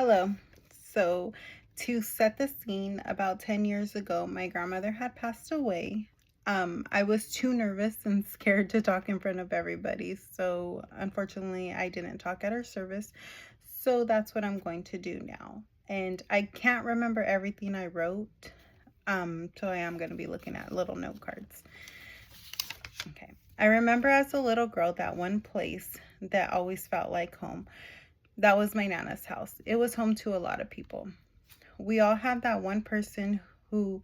Hello. So, to set the scene, about 10 years ago, my grandmother had passed away. I was too nervous and scared to talk in front of everybody. So, unfortunately, I didn't talk at her service. So, that's what I'm going to do now. And I can't remember everything I wrote. So I am going to be looking at little note cards. Okay. I remember as a little girl that one place that always felt like home. That was my Nana's house. It was home to a lot of people. We all had that one person who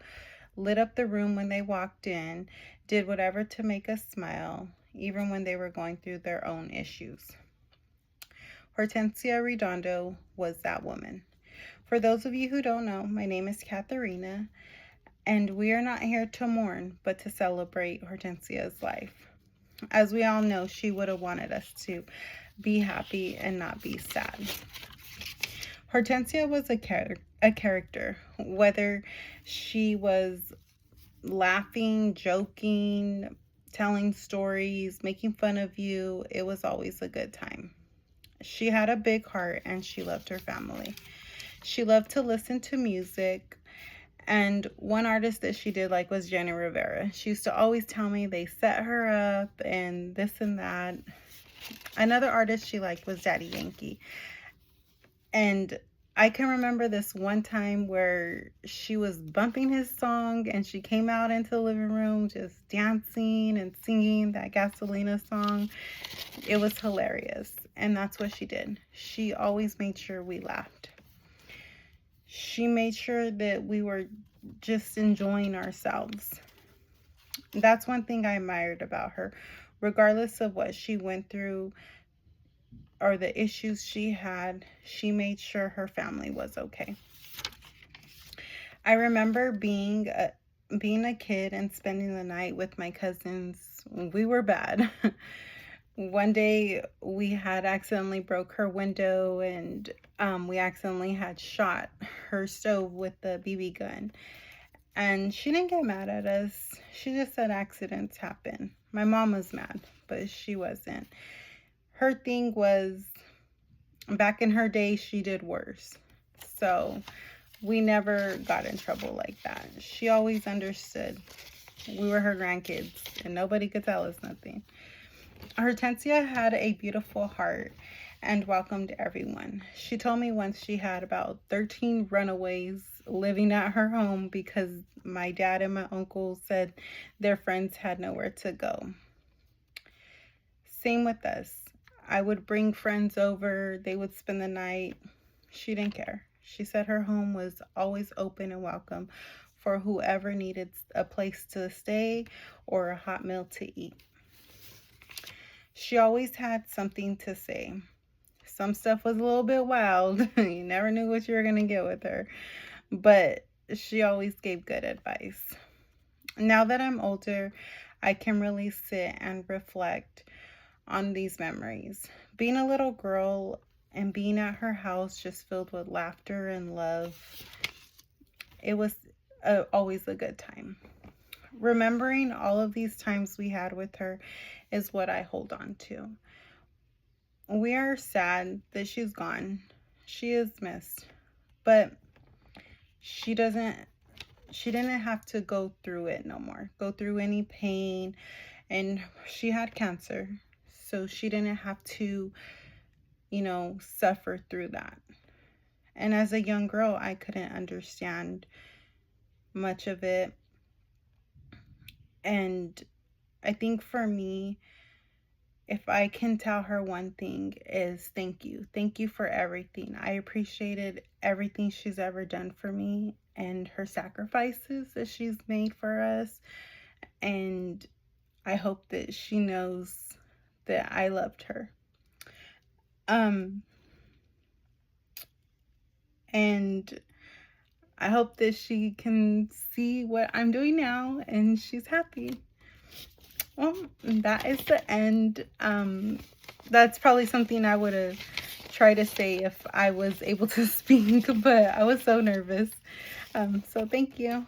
lit up the room when they walked in, did whatever to make us smile, even when they were going through their own issues. Hortensia Redondo was that woman. For those of you who don't know, my name is Katharina, and we are not here to mourn, but to celebrate Hortensia's life. As we all know, she would have wanted us to be happy and not be sad. Hortensia was a character, whether she was laughing, joking, telling stories, making fun of you, it was always a good time. She had a big heart and she loved her family. She loved to listen to music. And one artist that she did like was Jenny Rivera. She used to always tell me they set her up and this and that. Another artist she liked was Daddy Yankee. And I can remember this one time where she was bumping his song and she came out into the living room just dancing and singing that Gasolina song. It was hilarious. And that's what she did. She always made sure we laughed. She made sure that we were just enjoying ourselves. That's one thing I admired about her. Regardless of what she went through or the issues she had, she made sure her family was okay. I remember being a kid and spending the night with my cousins. We were bad. One day we had accidentally broke her window and we accidentally had shot her stove with the BB gun. And she didn't get mad at us. She just said accidents happen. My mom was mad, but she wasn't. Her thing was, back in her day, she did worse. So we never got in trouble like that. She always understood. We were her grandkids and nobody could tell us nothing. Hortensia had a beautiful heart and welcomed everyone. She told me once she had about 13 runaways living at her home because my dad and my uncle said their friends had nowhere to go. Same with us. I would bring friends over. They would spend the night. She didn't care. She said her home was always open and welcome for whoever needed a place to stay or a hot meal to eat. She always had something to say. Some stuff was a little bit wild. You never knew what you were going to get with her. But she always gave good advice. Now that I'm older, I can really sit and reflect on these memories. Being a little girl and being at her house just filled with laughter and love. It was always a good time. Remembering all of these times we had with her is what I hold on to. We are sad that she's gone. She is missed. But she didn't have to go through it no more. Go through any pain. And she had cancer. So she didn't have to, suffer through that. And as a young girl, I couldn't understand much of it. And I think for me, if I can tell her one thing is thank you. Thank you for everything. I appreciated everything she's ever done for me and her sacrifices that she's made for us. And I hope that she knows that I loved her. And I hope that she can see what I'm doing now and she's happy. Well, that is the end. That's probably something I would have tried to say if I was able to speak, but I was so nervous. So thank you.